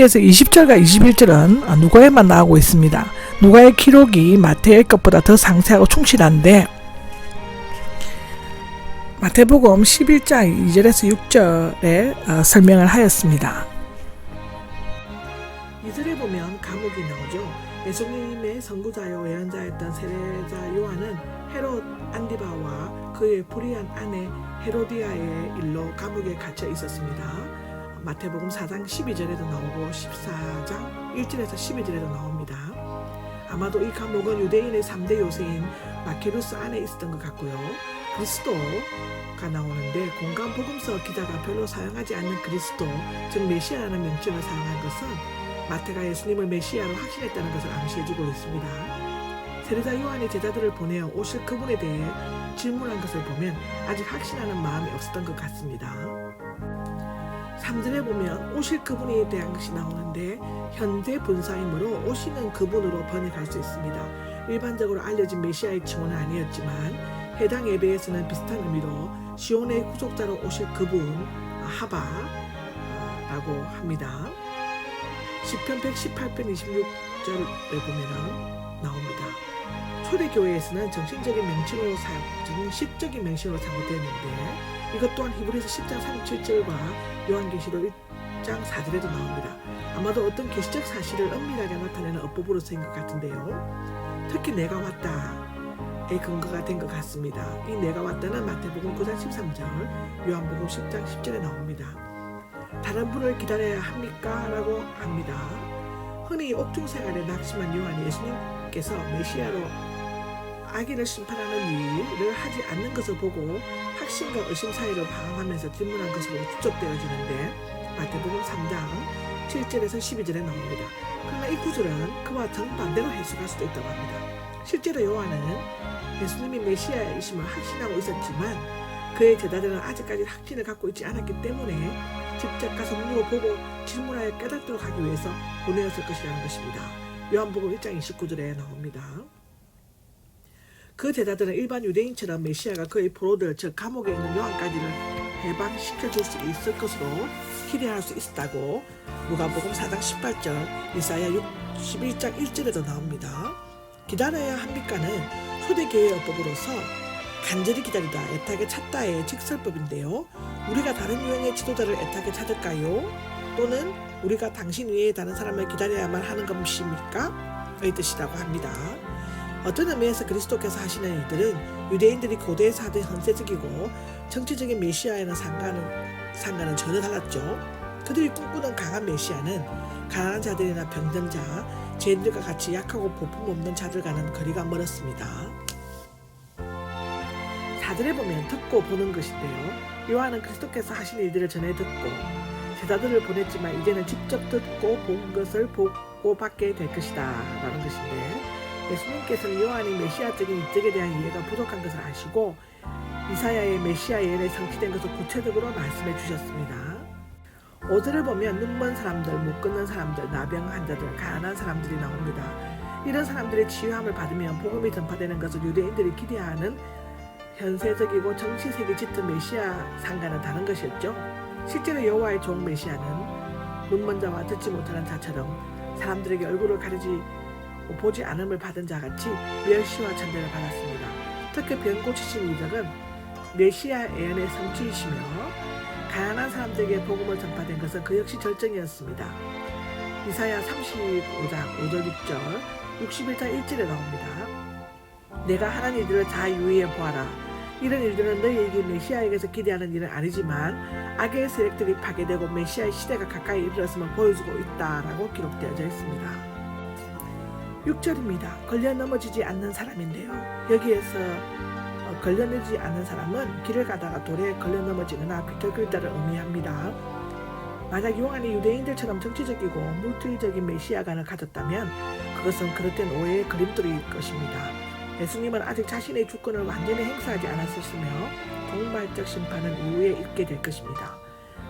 여기에서 20절과 21절은 누가에만 나오고 있습니다. 누가의 기록이 마태의 것보다 더 상세하고 충실한데 마태복음 11장 2절에서 6절에 설명을 하였습니다. 2절에 보면 감옥이 나오죠. 예수님의 선구자요 예언자였던 세례자 요한은 헤롯 안디바와 그의 불의한 아내 헤로디아의 일로 감옥에 갇혀 있었습니다. 마태복음 4장 12절에도 나오고 14장 1절에서 12절에도 나옵니다. 아마도 이 감옥은 유대인의 3대 요새인 마케루스 안에 있었던 것 같고요. 그리스도가 나오는데 공간 복음서 기자가 별로 사용하지 않는 그리스도, 즉 메시아라는 명칭을 사용한 것은 마태가 예수님을 메시아로 확신했다는 것을 암시해주고 있습니다. 세례자 요한이 제자들을 보내어 오실 그분에 대해 질문한 것을 보면 아직 확신하는 마음이 없었던 것 같습니다. 3절에 보면 오실 그분에 대한 것이 나오는데 현재 분사이므로 오시는 그분으로 번역할 수 있습니다. 일반적으로 알려진 메시아의 칭호는 아니었지만 해당 예배에서는 비슷한 의미로 시온의 구속자로 오실 그분 하바라고 합니다. 시편 118편 26절에 보면 나옵니다. 초대교회에서는 정신적인 명칭으로 정식적인 명칭으로 사용되었는데 이것 또한 히브리서 10장 37절과 요한계시록 1장 4절에도 나옵니다. 아마도 어떤 계시적 사실을 엄밀하게 나타내는 어법으로 쓰인 것 같은데요. 특히 내가 왔다의 근거가 된 것 같습니다. 이 내가 왔다는 마태복음 9장 13절, 요한복음 10장 10절에 나옵니다. 다른 분을 기다려야 합니까? 라고 합니다. 흔히 옥중생활에 낙심한 요한이 예수님께서 메시아로 악인을 심판하는 일을 하지 않는 것을 보고 확신과 의심 사이로 방황하면서 질문한 것으로 추적되어지는데 마태복음 3장 7절에서 12절에 나옵니다. 그러나 이 구절은 그와 정반대로 해석할 수도 있다고 합니다. 실제로 요한은 예수님이 메시아이심을 확신하고 있었지만 그의 제자들은 아직까지 확신을 갖고 있지 않았기 때문에 직접 가서 물어보고 질문하여 깨닫도록 하기 위해서 보내었을 것이라는 것입니다. 요한복음 1장 29절에 나옵니다. 그 제자들은 일반 유대인처럼 메시아가 그의 포로들, 즉 감옥에 있는 요한까지를 해방시켜줄 수 있을 것으로 기대할 수 있었다고 누가복음 4장 18절, 이사야 61장 1절에도 나옵니다. 기다려야 합니까는 초대교회의 어법으로서 간절히 기다리다, 애타게 찾다의 직설법인데요. 우리가 다른 유형의 지도자를 애타게 찾을까요? 또는 우리가 당신 위에 다른 사람을 기다려야만 하는 것입니까? 의 뜻이라고 합니다. 어떤 의미에서 그리스도께서 하시는 일들은 유대인들이 고대에서 하던 현세적이고 정치적인 메시아에는 상관은 전혀 달랐죠. 그들이 꿈꾸는 강한 메시아는 가난한 자들이나 병든자, 죄인들과 같이 약하고 볼품없는 자들과는 거리가 멀었습니다. 4절에 보면 듣고 보는 것인데요. 요한은 그리스도께서 하신 일들을 전해 듣고 제자들을 보냈지만 이제는 직접 듣고 본 것을 보고 받게 될 것이다 라는 것인데, 예수님께서는 요한이 메시아적인 이적에 대한 이해가 부족한 것을 아시고 이사야의 메시아 예언에 성취된 것을 구체적으로 말씀해 주셨습니다. 5절을 보면 눈먼 사람들, 못 걷는 사람들, 나병 환자들, 가난한 사람들이 나옵니다. 이런 사람들의 치유함을 받으면 복음이 전파되는 것을 유대인들이 기대하는 현세적이고 정치색이 짙은 메시아 상과는 다른 것이었죠. 실제로 여호와의 종 메시아는 눈먼 자와 듣지 못하는 자처럼 사람들에게 얼굴을 가리지 보지 않음을 받은 자같이 멸시와 천대를 받았습니다. 특히 병 고치신 이적은 메시아 예언의 성취이시며 가난한 사람들에게 복음을 전파된 것은 그 역시 절정이었습니다. 이사야 35장 5절 6절 61장 1절에 나옵니다. 내가 하는 일들을 다 유의해 보아라. 이런 일들은 너희에게 메시아에게서 기대하는 일은 아니지만 악의 세력들이 파괴되고 메시아의 시대가 가까이 이르렀음을 보여주고 있다라고 기록되어져 있습니다. 6절입니다. 걸려 넘어지지 않는 사람인데요. 여기에서 걸려 넘어지지 않는 사람은 길을 가다가 돌에 걸려 넘어지거나 비틀거리다를 의미합니다. 만약 요한이 유대인들처럼 정치적이고 물질적인 메시아관을 가졌다면 그것은 그릇된 오해의 그림돌일 것입니다. 예수님은 아직 자신의 주권을 완전히 행사하지 않았으며 종말적 심판은 이후에 있게 될 것입니다.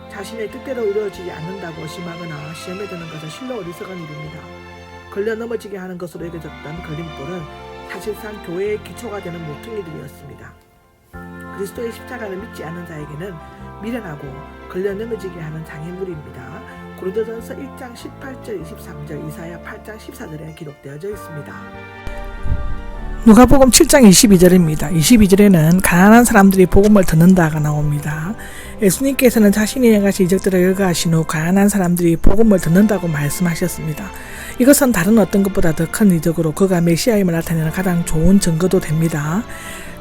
자신의 뜻대로 이루어지지 않는다고 심하거나 시험에 드는 것은 실로 어리석은 일입니다. 걸려 넘어지게 하는 것으로 여겨졌던 걸림돌은 사실상 교회의 기초가 되는 모퉁이들이었습니다. 그리스도의 십자가를 믿지 않는 자에게는 미련하고 걸려 넘어지게 하는 장애물입니다. 고린도전서 1장 18절 23절, 이사야 8장 14절에 기록되어져 있습니다. 누가복음 7장 22절입니다. 22절에는 가난한 사람들이 복음을 듣는다가 나옵니다. 예수님께서는 자신이 행하신 이적들을 열거하신 후 가난한 사람들이 복음을 듣는다고 말씀하셨습니다. 이것은 다른 어떤 것보다 더 큰 이적으로 그가 메시아임을 나타내는 가장 좋은 증거도 됩니다.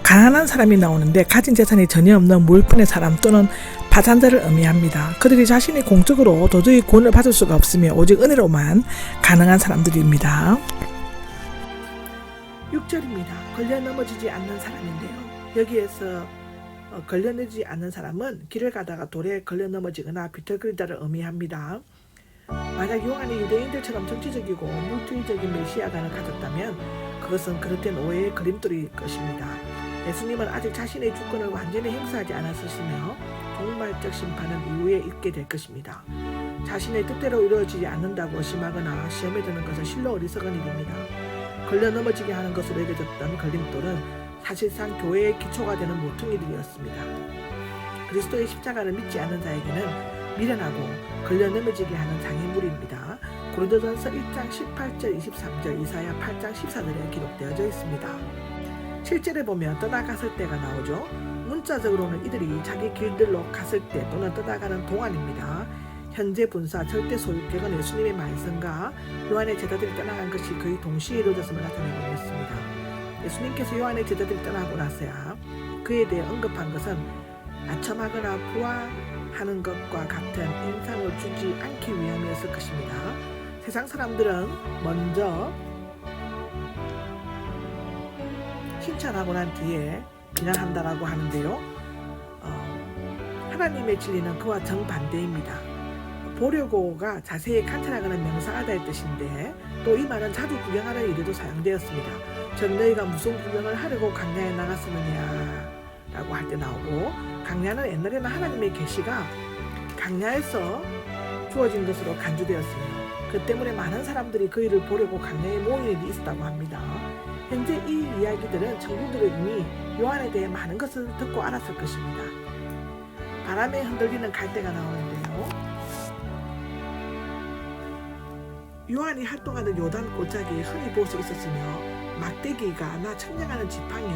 가난한 사람이 나오는데 가진 재산이 전혀 없는 무일푼의 사람 또는 파산자를 의미합니다. 그들이 자신이 공적으로 도저히 구원을 받을 수가 없으며 오직 은혜로만 가능한 사람들입니다. 6절입니다. 걸려 넘어지지 않는 사람인데요. 여기에서 걸려 넘어지지 않는 사람은 길을 가다가 돌에 걸려 넘어지거나 비틀거리다를 의미합니다. 만약 요한이 유대인들처럼 정치적이고 물질적인 메시아관을 가졌다면 그것은 그릇된 오해의 그림돌일 것입니다. 예수님은 아직 자신의 주권을 완전히 행사하지 않았으시며 종말적 심판은 이후에 있게 될 것입니다. 자신의 뜻대로 이루어지지 않는다고 의심하거나 시험에 드는 것은 실로 어리석은 일입니다. 걸려 넘어지게 하는 것으로 여겨졌던 걸림돌은 사실상 교회의 기초가 되는 모퉁이들이었습니다. 그리스도의 십자가를 믿지 않는 자에게는 미련하고 걸려 넘어지게 하는 장애물입니다. 고린도전서 1장 18절 23절, 이사야 8장 14절에 기록되어져 있습니다. 실제로 보면 떠나갔을 때가 나오죠. 문자적으로는 이들이 자기 길들로 갔을 때 또는 떠나가는 동안입니다. 현재 분사 절대 소유격은 예수님의 말씀과 요한의 제자들이 떠나간 것이 거의 동시에 이루어졌음을 나타내고 있습니다. 예수님께서 요한의 제자들이 떠나고 나서야 그에 대해 언급한 것은 아첨하거나 부하하는 것과 같은 인상을 주지 않기 위함이었을 것입니다. 세상 사람들은 먼저 칭찬하고 난 뒤에 비난한다라고 하는데요. 하나님의 진리는 그와 정반대입니다. 보려고가 자세히 관찰하거나 명상하다의 뜻인데 또 이 말은 자주 구경하는 일에도 사용되었습니다. 즉 너희가 무슨 구경을 하려고 강야에 나갔느냐 라고 할 때 나오고, 강야는 옛날에는 하나님의 계시가 강야에서 주어진 것으로 간주되었으며 그 때문에 많은 사람들이 그 일을 보려고 강야에 모인 일이 있었다고 합니다. 현재 이 이야기들은 청중들은 이미 요한에 대해 많은 것을 듣고 알았을 것입니다. 바람에 흔들리는 갈대가 나오는데요. 요한이 활동하는 요단 골짜기에 흔히 볼 수 있었으며 막대기가 청량하는 지팡이,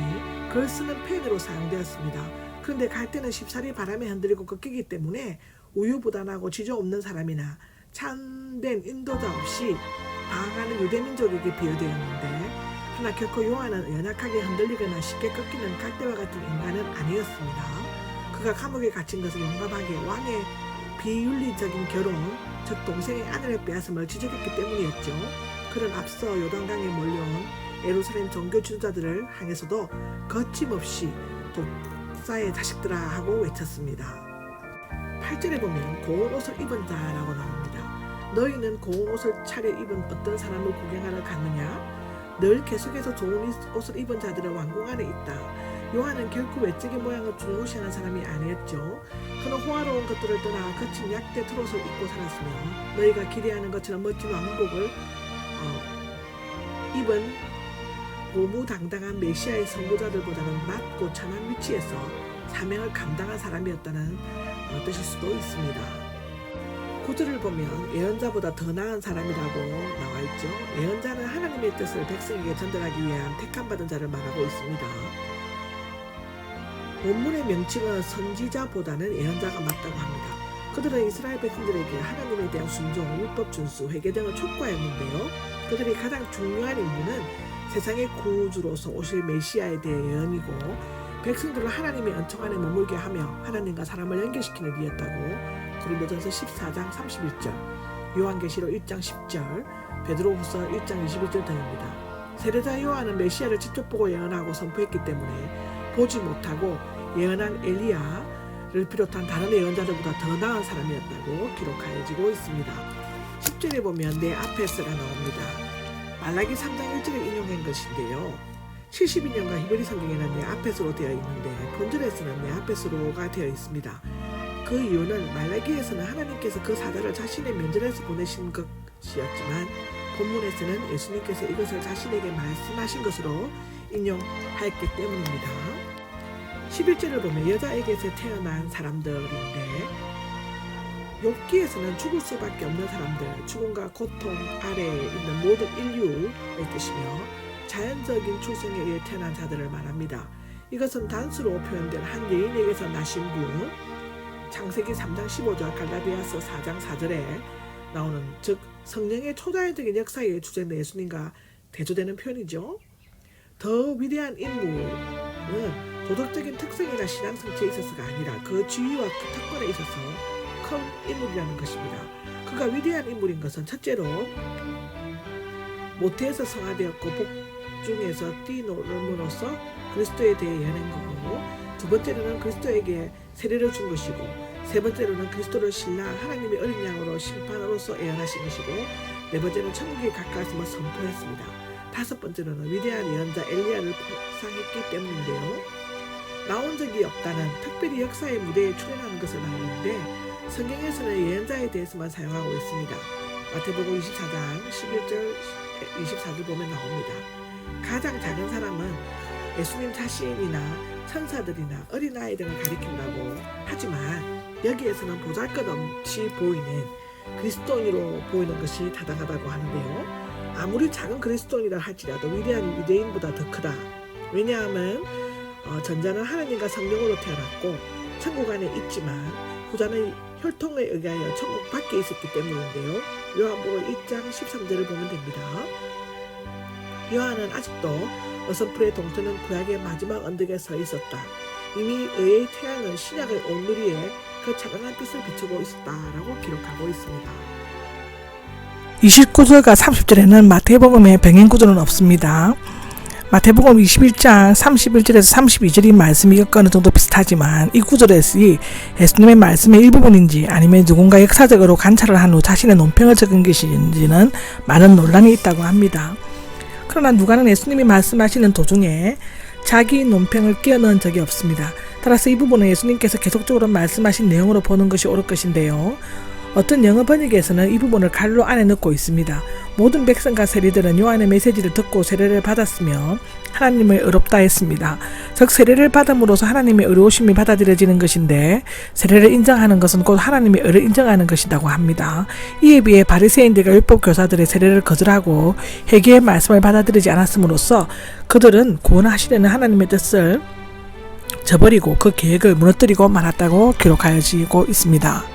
글 쓰는 펜으로 사용되었습니다. 그런데 갈대는 쉽사리 바람에 흔들리고 꺾이기 때문에 우유부단하고 지조 없는 사람이나 참된 인도자 없이 방황하는 유대민족에게 비유되었는데, 그러나 결코 요한은 연약하게 흔들리거나 쉽게 꺾이는 갈대와 같은 인간은 아니었습니다. 그가 감옥에 갇힌 것을 용감하게 왕의 비윤리적인 결혼, 즉 동생의 아내를 빼앗음을 지적했기 때문이었죠. 그는 앞서 요단강에 몰려온 예루살렘 종교 지도자들을 향해서도 거침없이 독사의 자식들아 하고 외쳤습니다. 8절에 보면 고운 옷을 입은 자라고 나옵니다. 너희는 고운 옷을 차려 입은 어떤 사람을 구경하러 갔느냐? 늘 계속해서 좋은 옷을 입은 자들은 왕궁 안에 있다. 요한은 결코 외적인 모양을 중요시하는 사람이 아니었죠. 그는 호화로운 것들을 떠나 거친 약대 트롯을 입고 살았으며 너희가 기대하는 것처럼 멋진 왕복을 입은 고무당당한 메시아의 선구자들보다는 낮고 천한 위치에서 사명을 감당한 사람이었다는 뜻일 수도 있습니다. 9절을 보면 예언자보다 더 나은 사람이라고 나와있죠. 예언자는 하나님의 뜻을 백성에게 전달하기 위한 택함받은 자를 말하고 있습니다. 원문의 명칭은 선지자보다는 예언자가 맞다고 합니다. 그들은 이스라엘 백성들에게 하나님에 대한 순종, 율법 준수, 회개 등을 촉구했는데요. 그들이 가장 중요한 임무는 세상의 구주로서 오실 메시아에 대해 예언이고, 백성들을 하나님의 은총 안에 머물게 하며 하나님과 사람을 연결시키는 일이었다고 고린도전서 14장 31절, 요한계시록 1장 10절, 베드로후서 1장 21절 등입니다. 세례자 요한은 메시아를 직접 보고 예언하고 선포했기 때문에 보지 못하고 예언한 엘리야를 비롯한 다른 예언자들보다 더 나은 사람이었다고 기록하여지고 있습니다. 10절에 보면 내 앞에서가 나옵니다. 말라기 3장 1절을 인용한 것인데요. 72년간 히브리 성경에는 내 앞에서로 되어 있는데 본절에서는 내 앞에서로가 되어 있습니다. 그 이유는 말라기에서는 하나님께서 그 사자를 자신의 면전에서 보내신 것이었지만 본문에서는 예수님께서 이것을 자신에게 말씀하신 것으로 인용하였기 때문입니다. 11절을 보면 여자에게서 태어난 사람들인데 욥기에서는 죽을 수밖에 없는 사람들, 죽음과 고통 아래에 있는 모든 인류의 뜻이며 자연적인 출생에 의해 태어난 자들을 말합니다. 이것은 단수로 표현된 한 여인에게서 나신 분, 창세기 3장 15절, 갈라디아서 4장 4절에 나오는, 즉 성령의 초자연적인 역사에 주제는 예수님과 대조되는 표현이죠. 더 위대한 인물은 도덕적인 특성이나 신앙 성취에 있어서가 아니라 그 지위와 그 특권에 있어서 큰 인물이라는 것입니다. 그가 위대한 인물인 것은 첫째로 모태에서 성화되었고 복중에서 뛰놀음으로써 그리스도에 대해 연한 거고, 두 번째로는 그리스도에게 세례를 준 것이고, 세 번째로는 그리스도를 신랑 하나님의 어린 양으로 심판으로서 예언하신 것이고, 네 번째는 천국에 가까웠음을 선포했습니다. 다섯 번째로는 위대한 예언자 엘리야를 포상했기 때문인데요. 나온 적이 없다는, 특별히 역사의 무대에 출연하는 것을 말하는데 성경에서는 예언자에 대해서만 사용하고 있습니다. 마태복음 24장 11절 24절 보면 나옵니다. 가장 작은 사람은 예수님 자신이나 천사들이나 어린아이 등을 가리킨다고 하지만 여기에서는 보잘것없이 보이는 그리스도인으로 보이는 것이 타당하다고 하는데요. 아무리 작은 그리스도인이라 할지라도 위대한 유대인보다 더 크다. 왜냐하면 전자는 하나님과 성령으로 태어났고 천국 안에 있지만 후자는 혈통에 의하여 천국 밖에 있었기 때문인데요. 요한복음 1장 13절을 보면 됩니다. 요한은 아직도 어선풀의 동트는 구약의 마지막 언덕에 서 있었다. 이미 의의 태양은 신약의 온누리에 그 찬란한 빛을 비추고 있었다라고 기록하고 있습니다. 29절과 30절에는 마태복음의 병행 구조는 없습니다. 마태복음 21장 31절에서 32절의 말씀이 어느 정도 비슷하지만 이 구절에서 예수님의 말씀의 일부분인지 아니면 누군가 역사적으로 관찰을 한 후 자신의 논평을 적은 것인지는 많은 논란이 있다고 합니다. 그러나 누가는 예수님이 말씀하시는 도중에 자기 논평을 끼워 넣은 적이 없습니다. 따라서 이 부분은 예수님께서 계속적으로 말씀하신 내용으로 보는 것이 옳을 것인데요. 어떤 영어 번역에서는 이 부분을 갈로 안에 넣고 있습니다. 모든 백성과 세리들은 요한의 메시지를 듣고 세례를 받았으며 하나님을 의롭다 했습니다. 즉 세례를 받음으로써 하나님의 의로우심이 받아들여지는 것인데 세례를 인정하는 것은 곧 하나님의 의를 인정하는 것이라고 합니다. 이에 비해 바리새인들과 율법 교사들의 세례를 거절하고 회개의 말씀을 받아들이지 않았음으로써 그들은 구원하시려는 하나님의 뜻을 저버리고 그 계획을 무너뜨리고 말았다고 기록하여지고 있습니다.